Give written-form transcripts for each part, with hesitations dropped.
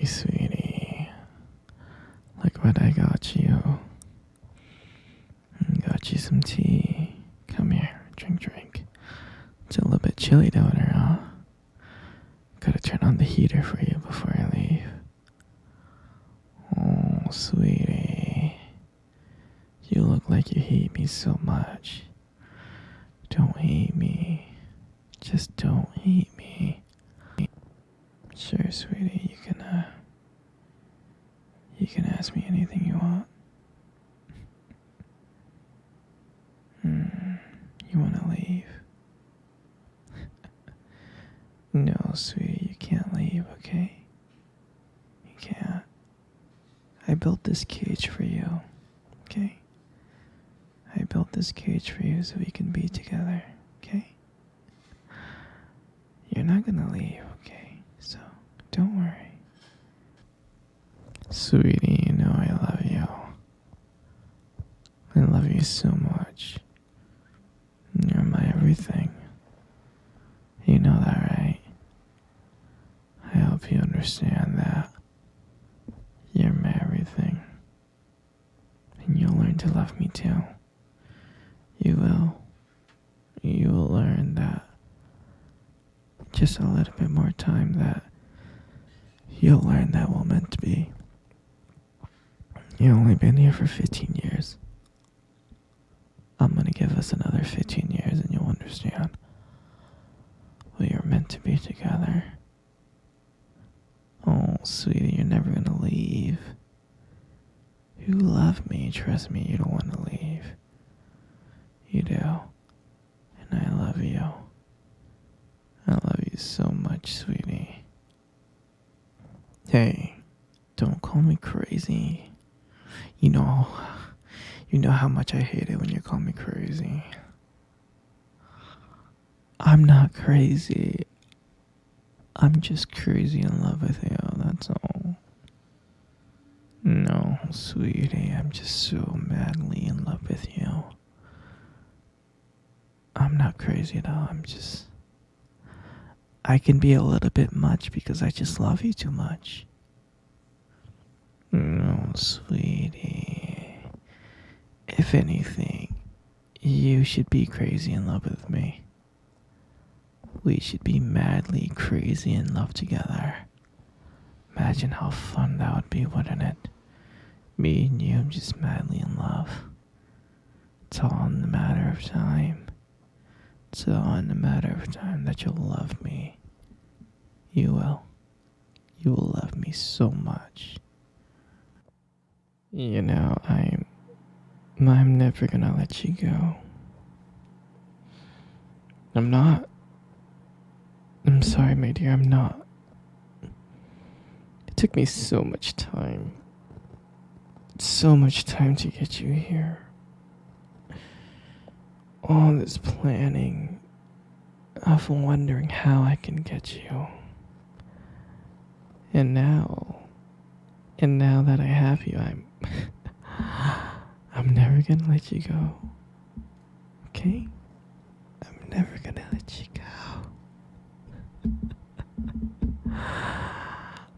sweetie. Look what I got you. Got you some tea. Come here, drink. It's a little bit chilly down here, huh? Gotta turn on the heater for you before I leave. Oh, sweetie. You look like you hate me so much. Don't hate me. Just don't hate me. Sure, sweetie, you can ask me anything you want. You wanna leave? No, sweetie, you can't leave, okay? You can't. I built this cage for you, okay? I built this cage for you so we can be together, okay? You're not gonna leave, okay? So, don't worry. Sweetie, you know I love you. I love you so much. You're my everything. You know that, right? I hope you understand that. You're my everything. And you'll learn to love me too. You will. You will learn that. Just a little bit more time that you'll learn that we're meant to be. You've only been here for 15 years. I'm gonna give us another 15 years and you'll understand. We are meant to be together. Oh, sweetie, you're never gonna leave. You love me, trust me, you don't want to leave. You do. And I love you. I love you so much, sweetie. Hey, don't call me crazy. You know how much I hate it when you call me crazy. I'm not crazy. I'm just crazy in love with you, that's all. No, sweetie, I'm just so madly in love with you. I'm not crazy at all, I can be a little bit much because I just love you too much. No, sweetie. If anything, you should be crazy in love with me. We should be madly crazy in love together. Imagine how fun that would be, wouldn't it? Me and you just madly in love. It's all in the matter of time. It's all in the matter of time that you'll love me. You will. You will love me so much. You know, I'm never gonna let you go. I'm not. I'm sorry, my dear, I'm not. It took me so much time. So much time to get you here. All this planning of wondering how I can get you. And now that I have you, I'm never gonna let you go. Okay? I'm never gonna let you go.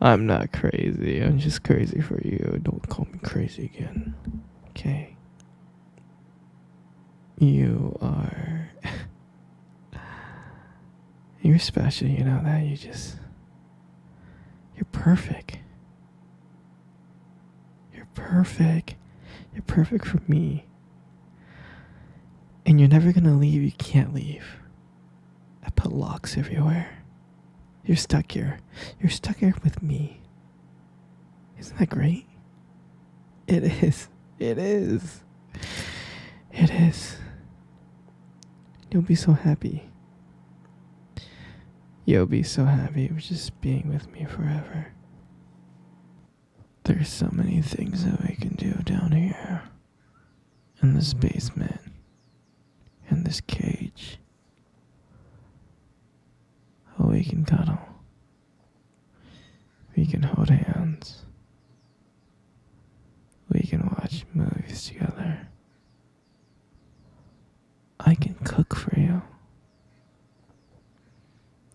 I'm not crazy. I'm just crazy for you. Don't call me crazy again. Okay? You are... You're special, you know that? You're perfect. You're perfect. You're perfect for me. And you're never gonna leave. You can't leave. I put locks everywhere. You're stuck here. You're stuck here with me. Isn't that great? It is. It is. It is. You'll be so happy. You'll be so happy with just being with me forever. There's so many things that we can do down here. In this basement. In this cage. Oh, we can cuddle. We can hold hands. We can watch movies together. I can cook for you.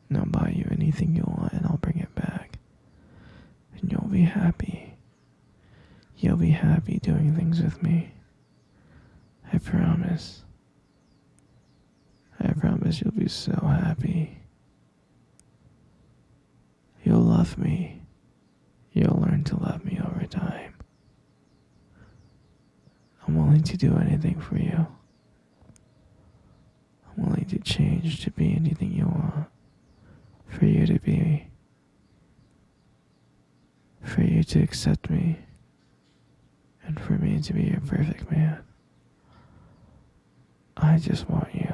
And I'll buy you anything you want and I'll bring it back. And you'll be happy. You'll be happy doing things with me. I promise. I promise you'll be so happy. You'll love me. You'll learn to love me over time. I'm willing to do anything for you. I'm willing to change to be anything you want. For you to be. For you to accept me. And for me to be your perfect man. I just want you.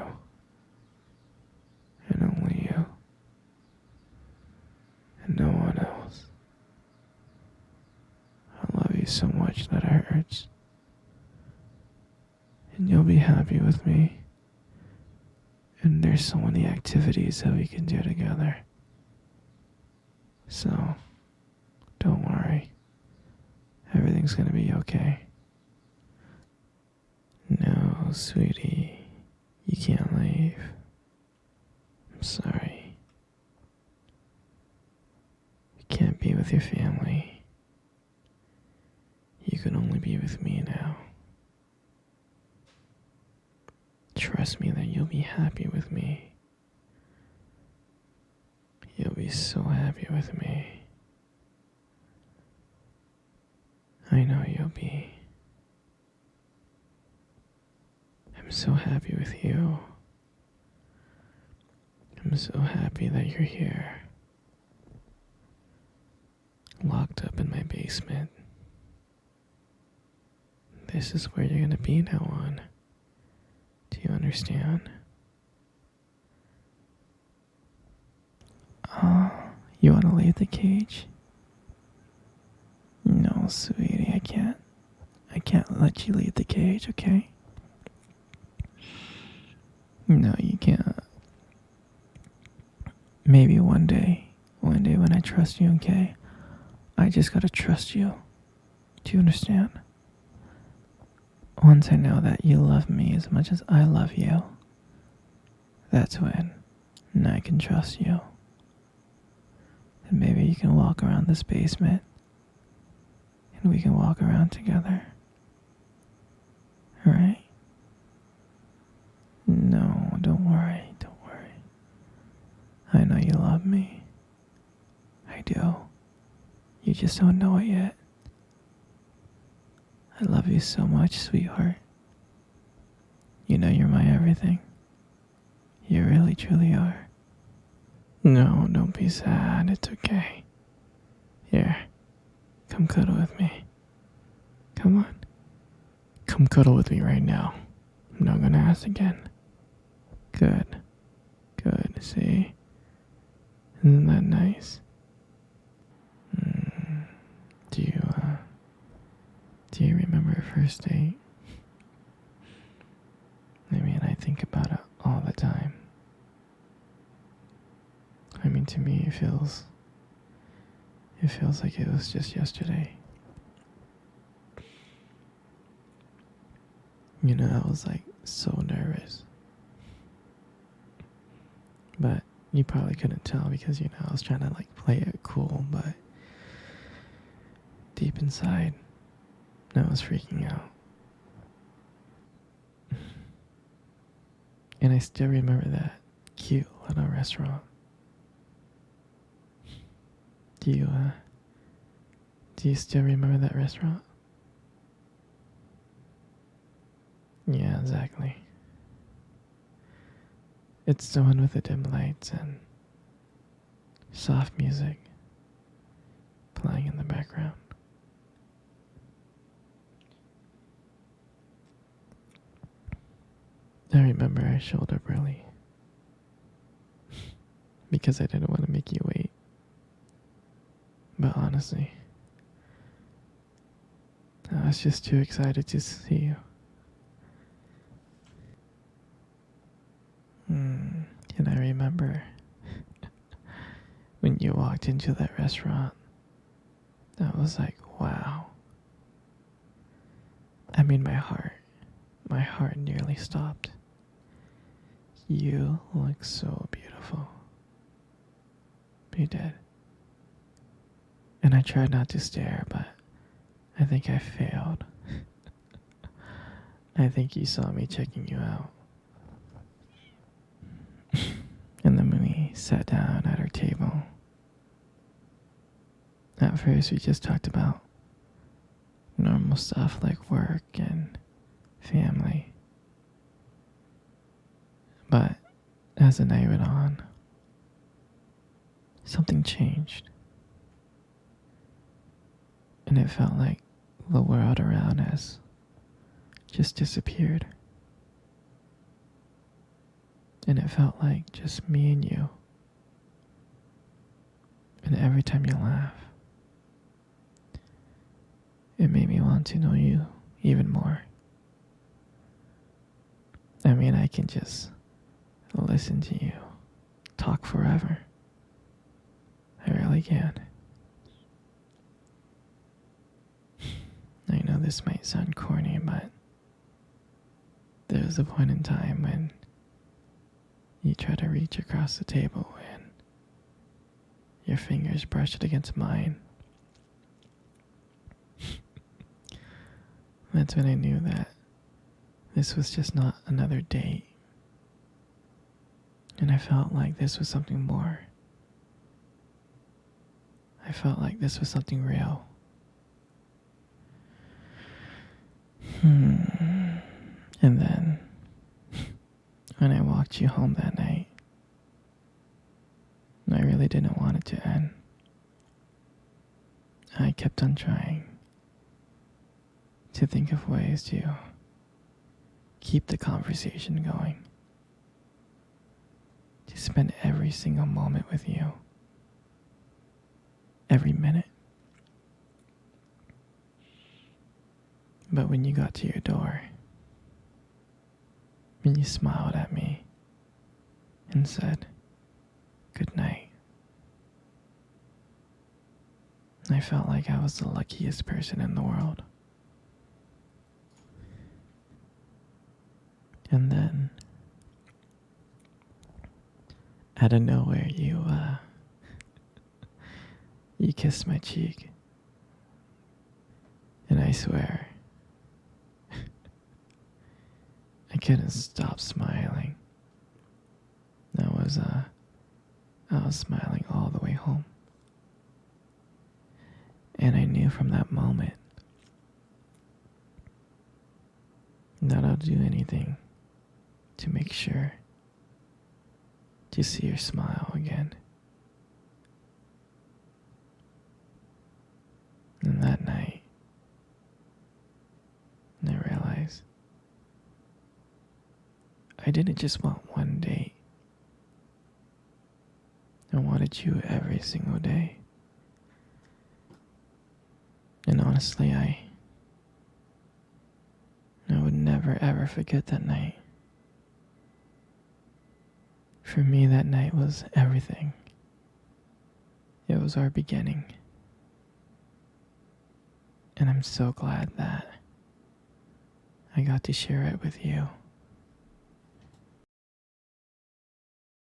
And only you. And no one else. I love you so much that it hurts. And you'll be happy with me. And there's so many activities that we can do together. So, don't worry. Everything's gonna be okay. No, sweetie. You can't leave. I'm sorry. You can't be with your family. You can only be with me now. Trust me that you'll be happy with me. You'll be so happy with me. I know you'll be. I'm so happy with you. I'm so happy that you're here. Locked up in my basement. This is where you're gonna be now on. Do you understand? You wanna leave the cage? No, sweetie, I can't. I can't let you leave the cage, okay? No, you can't. Maybe one day when I trust you, okay? I just gotta trust you. Do you understand? Once I know that you love me as much as I love you, that's when I can trust you. And maybe you can walk around this basement and we can walk around together. Alright? No, don't worry, don't worry. I know you love me. I do. You just don't know it yet. I love you so much, sweetheart. You know you're my everything. You really, truly are. No, don't be sad. It's okay. Here, come cuddle with me. Come on. Come cuddle with me right now. I'm not gonna ask again. Good. Good, see? Isn't that nice? Do you remember our first date? I mean, I think about it all the time. I mean, to me, it feels like it was just yesterday. You know, I was like so nervous. But you probably couldn't tell because, you know, I was trying to like play it cool, but deep inside, I was freaking out. And I still remember that cute little restaurant. Do you still remember that restaurant? Yeah, exactly. It's the one with the dim lights and soft music playing in the background. I remember I showed up early because I didn't want to make you wait. But honestly, I was just too excited to see you. And I remember when you walked into that restaurant, I was like, wow. I mean, my heart nearly stopped. You look so beautiful. You did. And I tried not to stare, but I think I failed. I think you saw me checking you out. And then we sat down at our table. At first, we just talked about normal stuff like work and family. But as the night went on, something changed. And it felt like the world around us just disappeared. And it felt like just me and you. And every time you laugh, it made me want to know you even more. I mean, I can just listen to you talk forever. I really can. I know this might sound corny, but there was a point in time when you try to reach across the table and your fingers brushed against mine. That's when I knew that this was just not another date. And I felt like this was something more. I felt like this was something real. And then, when I walked you home that night, I really didn't want it to end. I kept on trying to think of ways to keep the conversation going, to spend every single moment with you, every minute. But when you got to your door, when you smiled at me and said, "Good night," I felt like I was the luckiest person in the world. And then, out of nowhere, you kissed my cheek. And I swear, I couldn't stop smiling. I was smiling all the way home. And I knew from that moment that I'll do anything to make sure to see your smile again. And that night, I realized I didn't just want one date. I wanted you every single day. And honestly, I would never ever forget that night. For me, that night was everything. It was our beginning. And I'm so glad that I got to share it with you.